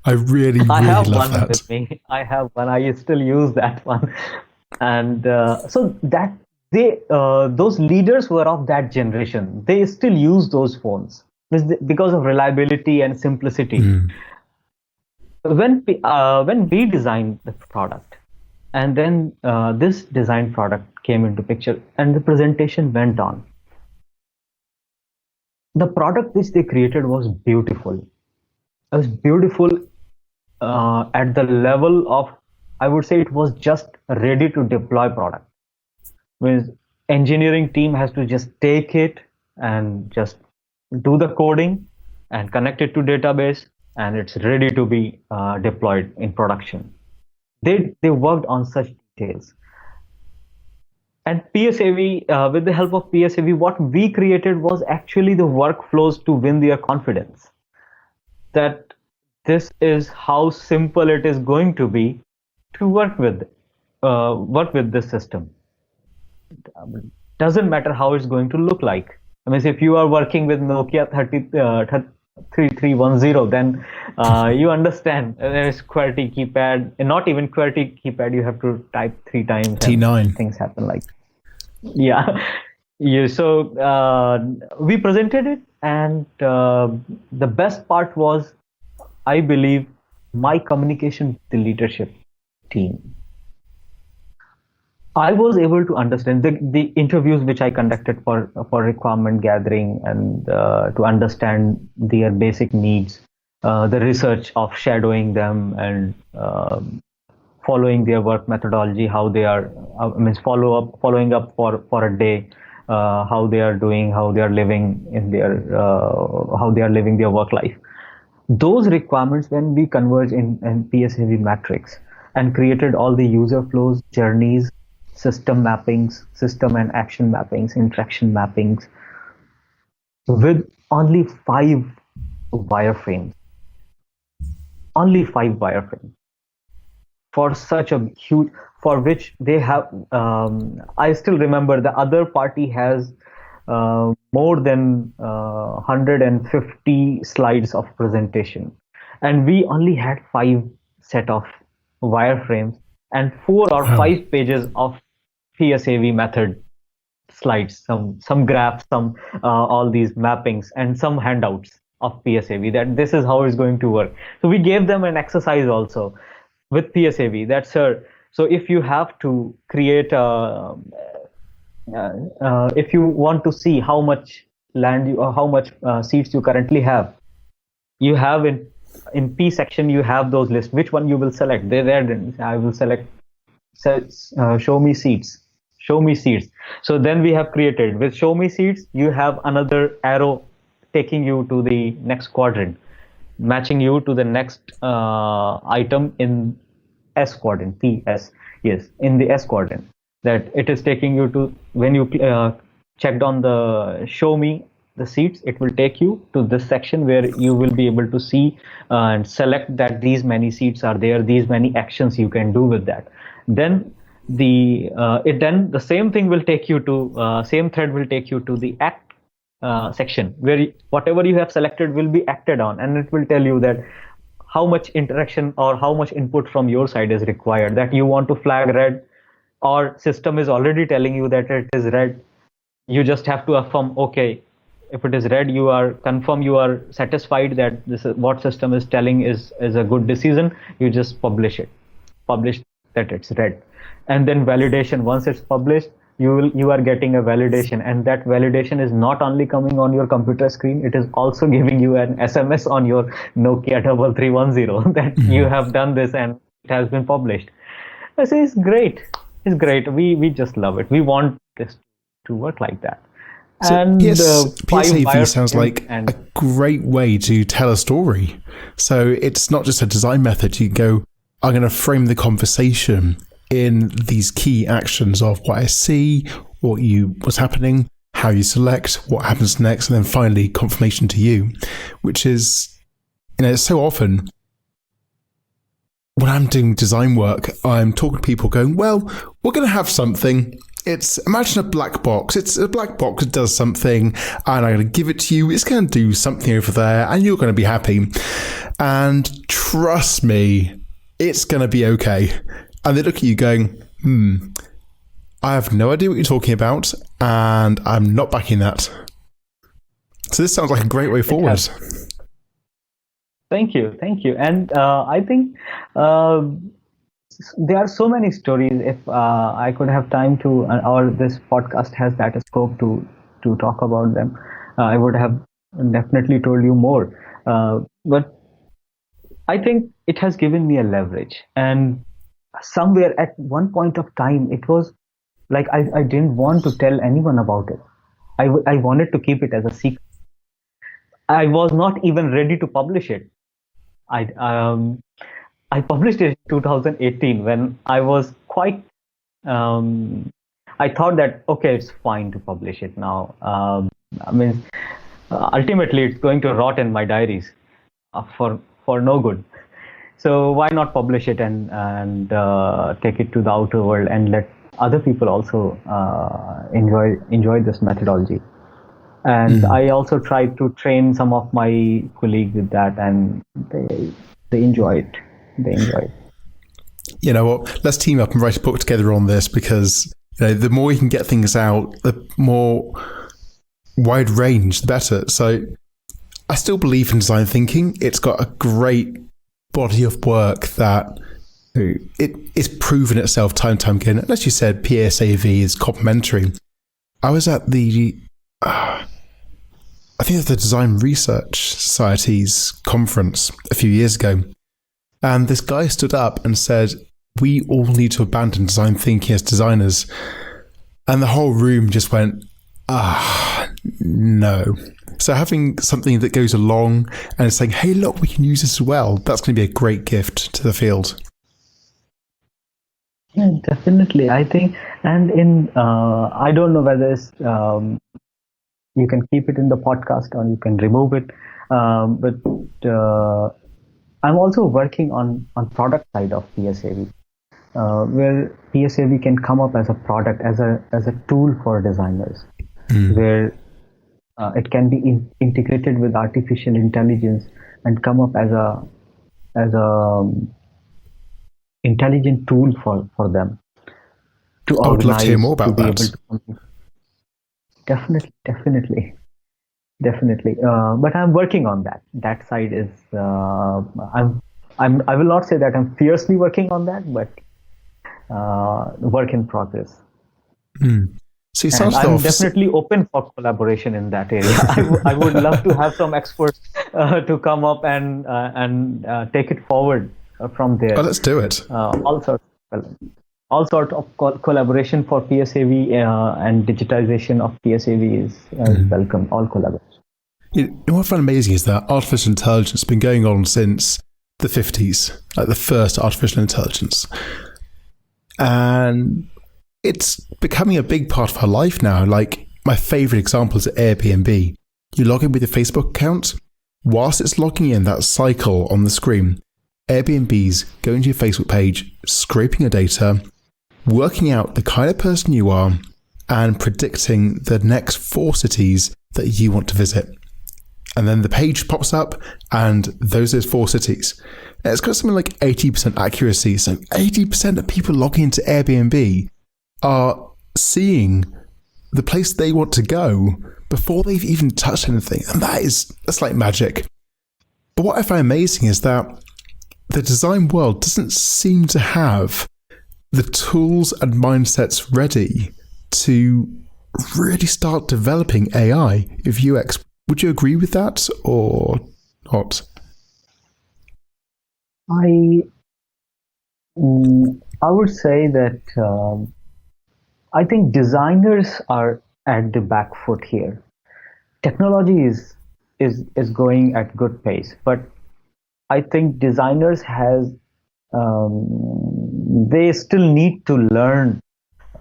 I really, I really have love one that. with me. I have one. I still use that one. And so that those leaders were of that generation. They still use those phones because of reliability and simplicity. Mm. When we designed the product, and then this design product came into picture, and the presentation went on. The product which they created was beautiful. It was beautiful at the level of, I would say, it was just ready to deploy product. Means engineering team has to just take it and just do the coding and connect it to database, and it's ready to be deployed in production. They worked on such details. And PSAV, with the help of PSAV, what we created was actually the workflows to win their confidence, that this is how simple it is going to be to work with this system. Doesn't matter how it's going to look like. I mean, if you are working with Nokia 3310, then you understand there is QWERTY keypad, and not even QWERTY keypad. You have to type 3 times, and T9. things happen like, yeah. Yeah, so we presented it, and the best part was, I believe, my communication with the leadership team. I was able to understand the interviews which I conducted for requirement gathering, and to understand their basic needs, the research of shadowing them, and following their work methodology, how they are, means following up for a day, how they are doing, how they are living in their how they are living their work life. Those requirements, when we converge in PSAV matrix and created all the user flows, journeys, system mappings, system and action mappings, interaction mappings, with only 5 wireframes. Only 5 wireframes for such a huge, for which they have. I still remember the other party has more than 150 slides of presentation, and we only had 5 set of wireframes and 4 or 5 pages of PSAV method slides, some graphs, some all these mappings, and some handouts of PSAV, that this is how it's going to work. So we gave them an exercise also with PSAV, that sir, so if you have to create if you want to see how much land you, or how much seats you currently have, you have in P section you have those lists. Which one you will select? They there, I will select show me seats. Show me seats. So then we have created with show me seats. You have another arrow taking you to the next quadrant, matching you to the next item in S quadrant. PS, yes, in the S quadrant. That it is taking you to, when you checked on the show me the seats, it will take you to this section where you will be able to see and select that these many seats are there, these many actions you can do with that. Then the same thing will take you to same thread will take you to the act section, where whatever you have selected will be acted on, and it will tell you that how much interaction or how much input from your side is required, that you want to flag red, or system is already telling you that it is red. You just have to affirm, okay, if it is red, you are satisfied that this is what system is telling is a good decision. You just publish that it's red. And then validation, once it's published, you are getting a validation, and that validation is not only coming on your computer screen, it is also giving you an SMS on your Nokia 3310 that you have done this and it has been published. I say it's great. It's great. We just love it. We want this to work like that. So, and yes, PSAV sounds like a great way to tell a story. So it's not just a design method. You can go, I'm going to frame the conversation in these key actions of what I see, what's happening, how you select, what happens next, and then finally confirmation to you, which is, so often when I'm doing design work, I'm talking to people going, well, we're going to have something. Imagine a black box. It's a black box that does something, and I'm going to give it to you. It's going to do something over there, and you're going to be happy. And trust me, it's going to be okay. And they look at you going, I have no idea what you're talking about, and I'm not backing that. So this sounds like a great way forward. Thank you. And I think there are so many stories. If I could have time to, or this podcast has that scope to talk about them, I would have definitely told you more. But I think it has given me a leverage. And somewhere at one point of time, it was like I didn't want to tell anyone about it. I wanted to keep it as a secret. I was not even ready to publish it. I published it in 2018 when I was quite. I thought that okay, it's fine to publish it now. Ultimately, it's going to rot in my diaries for no good. So why not publish it and take it to the outer world and let other people also enjoy this methodology. And I also tried to train some of my colleagues with that, and they enjoy it. You know what? Let's team up and write a book together on this, because the more you can get things out, the more wide range, the better. So I still believe in design thinking. It's got a great body of work that it's proven itself time and time again. And as you said, PSAV is complementary. I was at the I think it's the Design Research Society's conference a few years ago. And this guy stood up and said, we all need to abandon design thinking as designers. And the whole room just went, no. So having something that goes along and saying, hey, look, we can use this as well, that's going to be a great gift to the field. Yeah, definitely. I think, and in I don't know whether it's, you can keep it in the podcast or you can remove it. But I'm also working on product side of PSAV, where PSAV can come up as a product, as a tool for designers, Mm. where it can be integrated with artificial intelligence and come up as a intelligent tool for them to I would love to hear more organize, to about be able that. to. Definitely. Definitely. But I'm working on that. That side is, I will not say that I'm fiercely working on that, but work in progress. Mm. So you And started I'm off. definitely open for collaboration in that area. I would love to have some experts to come up and take it forward from Oh, there. let's do it. All sorts, well, all sort of collaboration for PSAV and digitization of PSAV is Mm. welcome. All collaboration. What I find amazing is that artificial intelligence has been going on since the 50s, like the first artificial intelligence. And it's becoming a big part of our life now. Like, my favorite example is Airbnb. You log in with your Facebook account. Whilst it's logging in that cycle on the screen, Airbnb's going to your Facebook page, scraping your data, working out the kind of person you are, and predicting the next 4 cities that you want to visit. And then the page pops up, and those are 4 cities. And it's got something like 80% accuracy. So 80% of people logging into Airbnb are seeing the place they want to go before they've even touched anything. And that's like magic. But what I find amazing is that the design world doesn't seem to have the tools and mindsets ready to really start developing AI of UX. Would you agree with that or not? I I would say that I think designers are at the back foot here. Technology is going at good pace, but I think designers has they still need to learn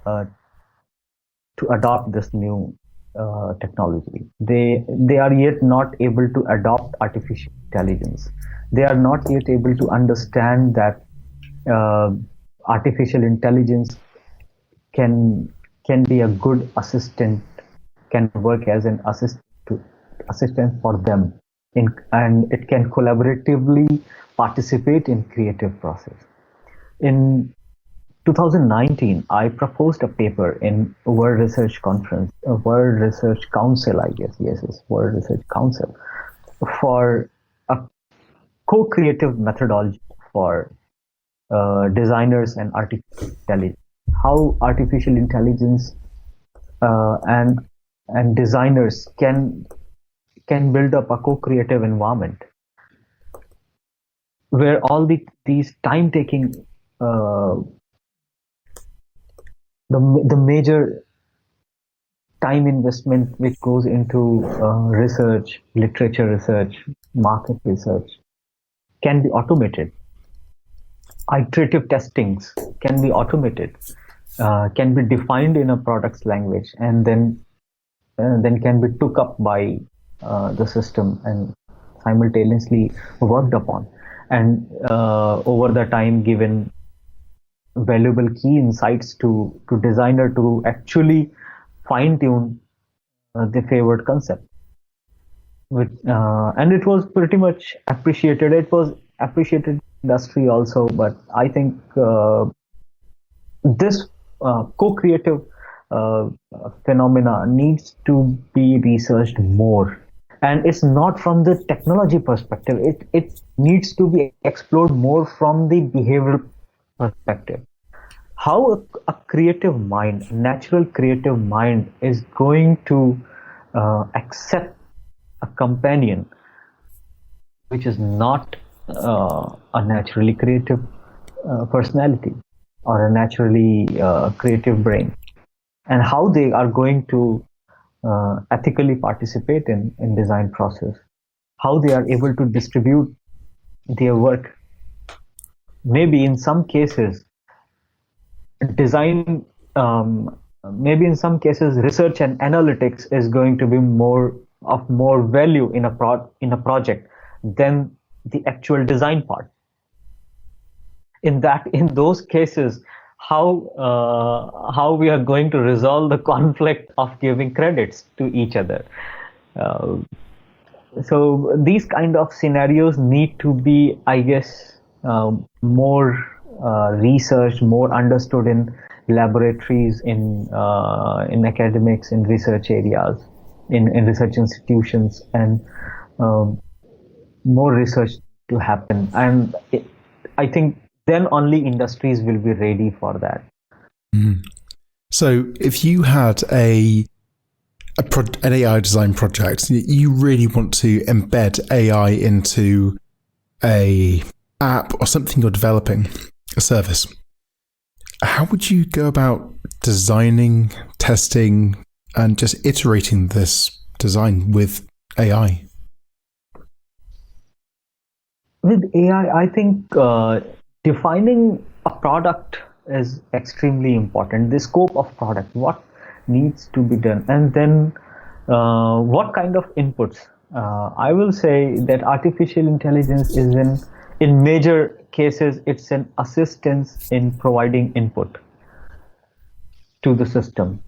uh, to adopt this new technology. They are yet not able to adopt artificial intelligence. They are not yet able to understand that uh, artificial intelligence can can be a good assistant, can work as an assistant for them, and it can collaboratively participate in creative process. In 2019, I proposed a paper in World Research Conference, World Research Council, I guess, yes, it's World Research Council, for a co-creative methodology for designers and artificial intelligence. How artificial intelligence and designers can build up a co-creative environment where all these time-taking uh, the major time investment which goes into research, literature research, market research can be automated. Iterative testings can be automated, can be defined in a product's language, and then can be took up by the system and simultaneously worked upon. And over the time, given valuable key insights to designer to actually fine tune the favored concept. Which and it was pretty much appreciated. It was appreciated industry also, but I think this co-creative phenomena needs to be researched more, and it's not from the technology perspective. It needs to be explored more from the behavioral perspective. How a creative mind, natural creative mind, is going to accept a companion which is not a naturally creative personality or a naturally creative brain, and how they are going to ethically participate in design process, how they are able to distribute their work. Maybe in some cases design, maybe in some cases, research and analytics is going to be more value in a project than the actual design part. In those cases, how we are going to resolve the conflict of giving credits to each other? Uh, so these kind of scenarios need to be, I guess, more researched, more understood in laboratories, in academics, in research areas, in research institutions, and um, more research to happen. And I think then only industries will be ready for that. So if you had an AI design project, you really want to embed AI into a app or something you're developing, a service, how would you go about designing, testing, and just iterating this design with AI? With AI, I think defining a product is extremely important. The scope of product, what needs to be done, and then what kind of inputs. I will say that artificial intelligence is in major cases, it's an assistance in providing input to the system.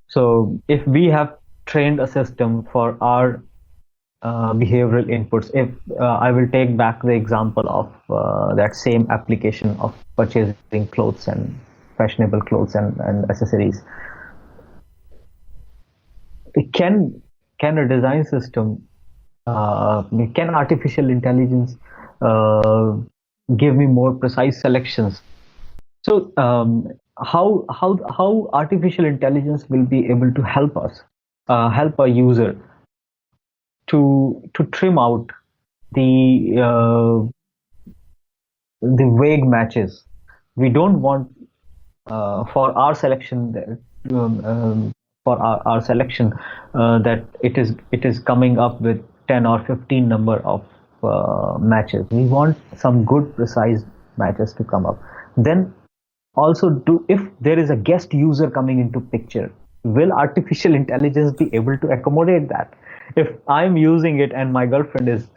So if we have trained a system for our behavioral inputs, if I will take back the example of that same application of purchasing clothes and fashionable clothes and accessories, can a design system, can artificial intelligence give me more precise selections? So how artificial intelligence will be able to help us, help a user to trim out the vague matches. We don't want for our selection that it is coming up with 10 or 15 number of matches. We want some good precise matches to come up. Then also, if there is a guest user coming into picture, will artificial intelligence be able to accommodate that? If I'm using it and my girlfriend is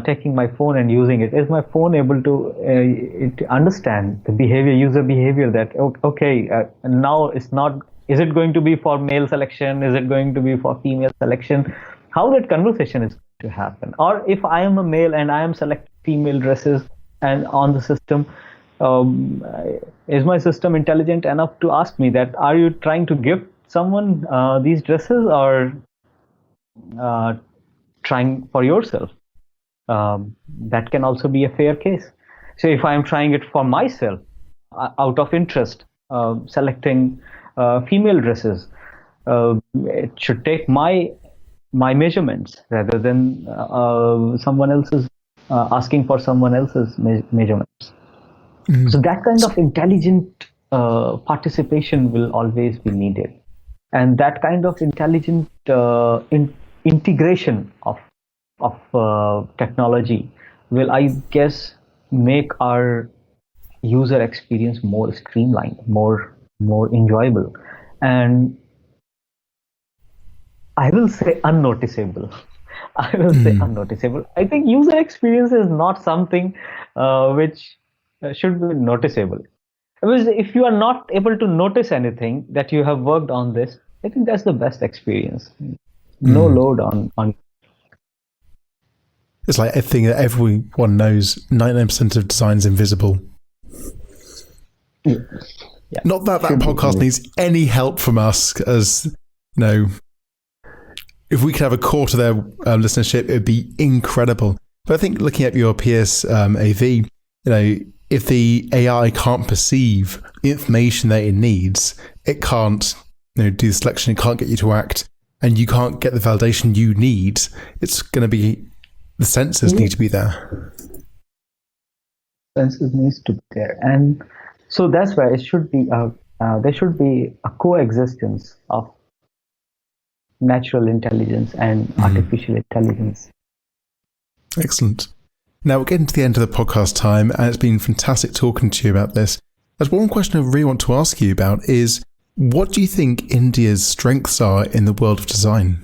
taking my phone and using it, is my phone able to understand the user behavior, that okay, now it's not, is it going to be for male selection, is it going to be for female selection, how that conversation is going to happen? Or if I am a male and I am selecting female dresses and on the system, is my system intelligent enough to ask me that, are you trying to gift someone these dresses, or trying for yourself? That can also be a fair case. So if I am trying it for myself out of interest, selecting female dresses, it should take my measurements rather than someone else's, asking for someone else's measurements. Mm-hmm. So that kind of intelligent participation will always be needed, and that kind of intelligent integration of technology will, I guess, make our user experience more streamlined, more enjoyable, and I will say unnoticeable. I will say unnoticeable. I think user experience is not something which should be noticeable. Because if you are not able to notice anything that you have worked on this, I think that's the best experience. No load on. It's like a thing that everyone knows, 99% of design is invisible. Yeah. Not that podcast needs any help from us, as you know, if we could have a quarter of their listenership, it would be incredible. But I think looking at your PSAV, you know, if the AI can't perceive the information that it needs, it can't, you know, do the selection, it can't get you to act, and you can't get the validation you need. It's going to be, the sensors need to be there. Sensors needs to be there, and so that's why it should be there should be a coexistence of natural intelligence and artificial intelligence. Excellent. Now we're getting to the end of the podcast time, and it's been fantastic talking to you about this. There's one question I really want to ask you about is, what do you think India's strengths are in the world of design?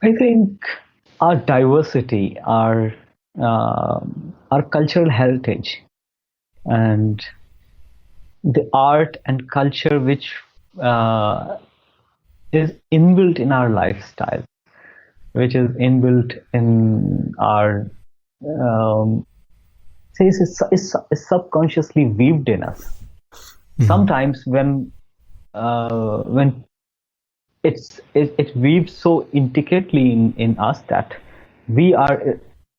I think our diversity, our cultural heritage, and the art and culture which is inbuilt in our lifestyle, which is inbuilt in our says is subconsciously weaved in us. Mm-hmm. Sometimes when it weaves so intricately in us that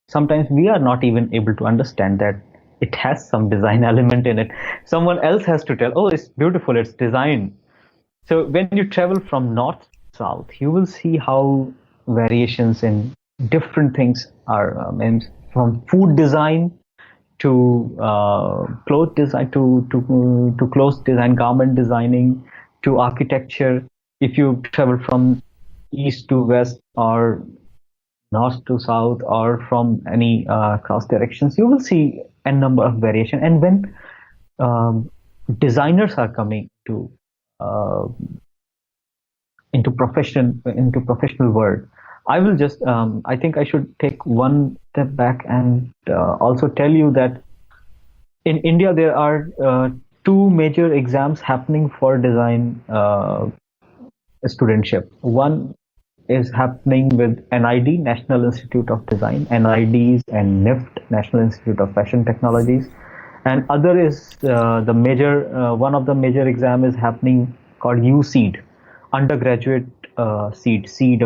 sometimes we are not even able to understand that it has some design element in it. Someone else has to tell, oh, it's beautiful, it's design. So when you travel from north to south, you will see how variations in different things are, from food design to clothes design, to clothes design, garment designing, to architecture. If you travel from east to west or north to south or from any cross directions, you will see a number of variation. And when designers are coming to into professional world, I will just I think I should take one step back and also tell you that in India there are two major exams happening for design studentship. One is happening with NID, National Institute of Design, NIDs, and NIFT, National Institute of Fashion Technologies. And other is the major one of the major exam is happening called UCEED, undergraduate CEED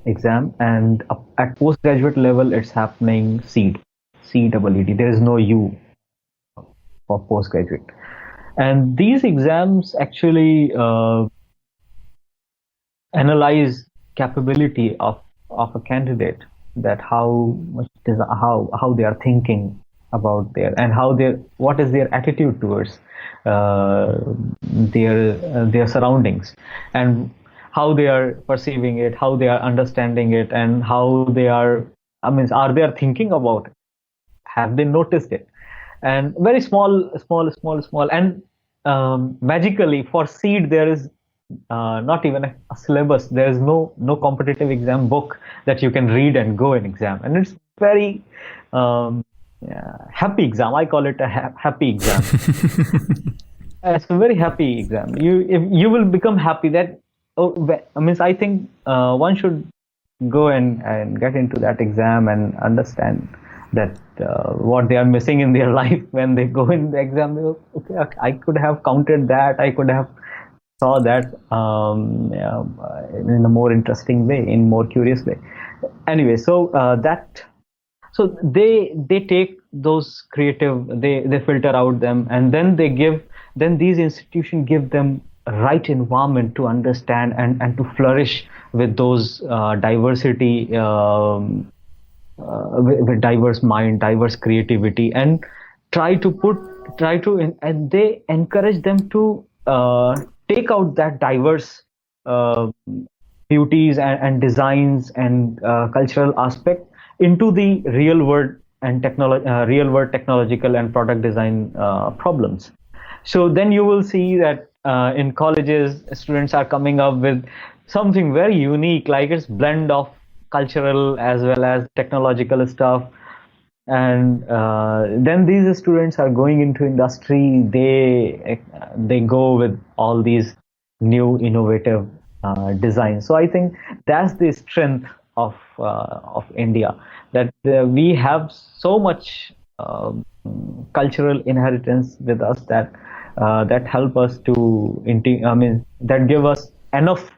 exam, and at postgraduate level it's happening CEED. There is no U for postgraduate. And these exams actually analyze capability of a candidate, that how they are thinking about and what is their attitude towards their surroundings, and how they are perceiving it, how they are understanding it, and how they are they thinking about it, have they noticed it. And very small, and magically for CEED there is not even a syllabus. There is no competitive exam book that you can read and go an exam, and it's very happy exam. I call it a happy exam. It's a very happy exam. You will become happy that I think one should go and get into that exam and understand that what they are missing in their life when they go in the exam. Okay, I could have counted that. I could have saw that in a more interesting way, in more curious way. Anyway, so they take those creative, they filter out them, and then these institutions give them right environment to understand and to flourish with those diversity, with diverse mind, diverse creativity, and and they encourage them to take out that diverse beauties and designs and cultural aspect into the real world technological and product design problems. So then you will see that in colleges, students are coming up with something very unique, like it's blend of cultural as well as technological stuff. And then these students are going into industry. They go with all these new innovative designs. So I think that's the strength of India, that we have so much cultural inheritance with us that help us to that give us enough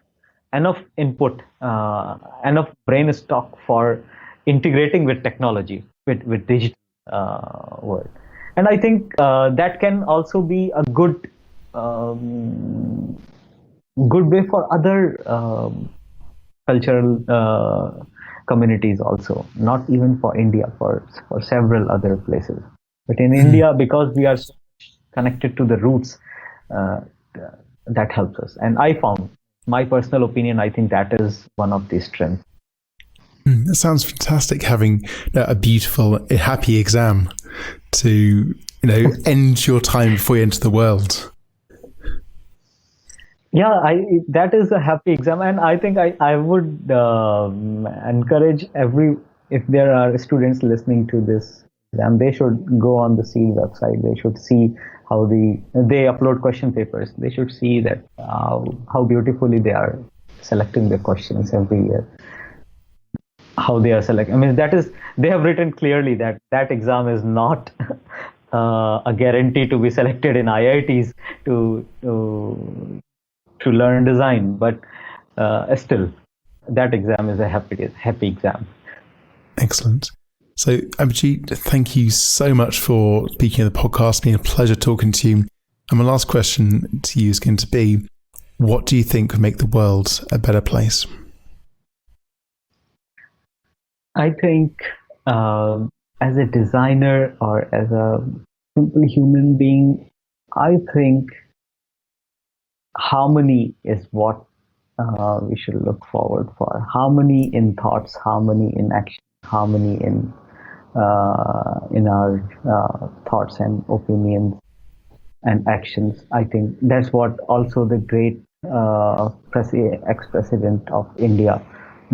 input, enough brain stock for integrating with technology, with digital world. And I think that can also be a good way for other cultural communities also, not even for India, for several other places. But in India, because we are so connected to the roots, that helps us. And I found, my personal opinion, I think that is one of the strengths. That sounds fantastic, having a beautiful, happy exam. to, end your time before you enter the world. Yeah, that is a happy exam, and I think I would encourage if there are students listening to this exam, they should go on the SEED website. They should see how they upload question papers. They should see that how beautifully they are selecting the questions every year. How they are selecting. I mean, they have written clearly that exam is not a guarantee to be selected in IITs to learn design, but still, that exam is a happy exam. Excellent. So, Abhijit, thank you so much for speaking on the podcast. It's been a pleasure talking to you. And my last question to you is going to be, what do you think would make the world a better place? I think as a designer or as a simple human being, I think harmony is what we should look forward for. Harmony in thoughts, harmony in action, harmony in our thoughts and opinions and actions. I think that's what also the great ex-president of India,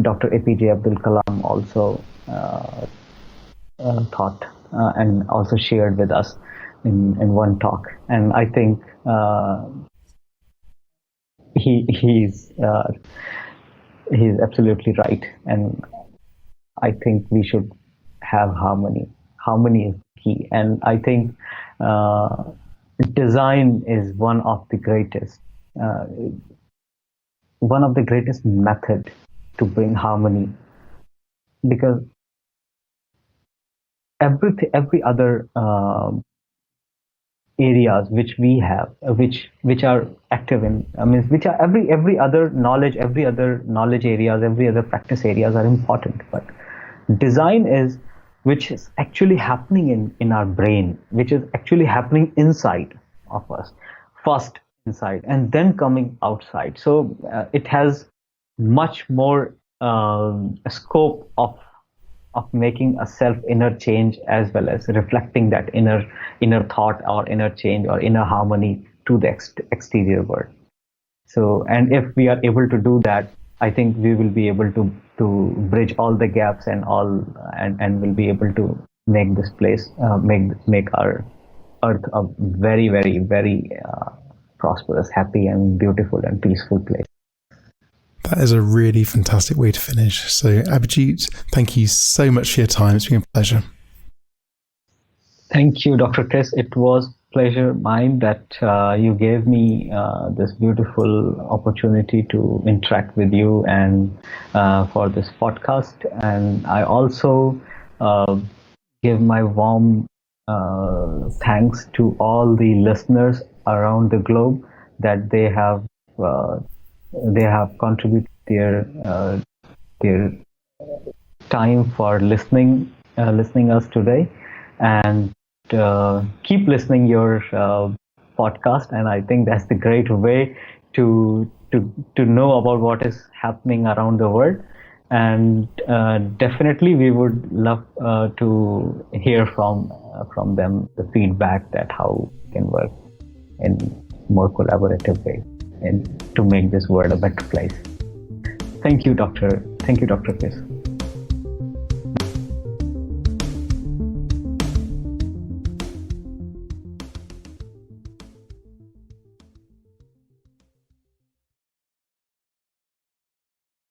Dr. APJ Abdul Kalam, also thought and also shared with us in one talk. And I think he's absolutely right. And I think we should have harmony. Harmony is key. And I think design is one of the greatest method to bring harmony, because every other areas which we have, which are active in, which are every other knowledge areas, every other practice areas are important, but design is which is actually happening in our brain, which is actually happening inside of us, first inside and then coming outside. So it has much more scope of making a inner change, as well as reflecting that inner thought or inner change or inner harmony to the exterior world. So, and if we are able to do that, I think we will be able to bridge all the gaps and will be able to make this place, make our earth a very, very, very prosperous, happy and beautiful and peaceful place. That is a really fantastic way to finish. So, Abhijit, thank you so much for your time. It's been a pleasure. Thank you, Dr. Chris. It was pleasure mine that you gave me this beautiful opportunity to interact with you and for this podcast. And I also give my warm thanks to all the listeners around the globe that they have contributed their time for listening us today, and keep listening your podcast. And I think that's the great way to know about what is happening around the world. And definitely we would love to hear from them the feedback that how we can work in more collaborative way and to make this world a better place. Thank you, Dr. Chris.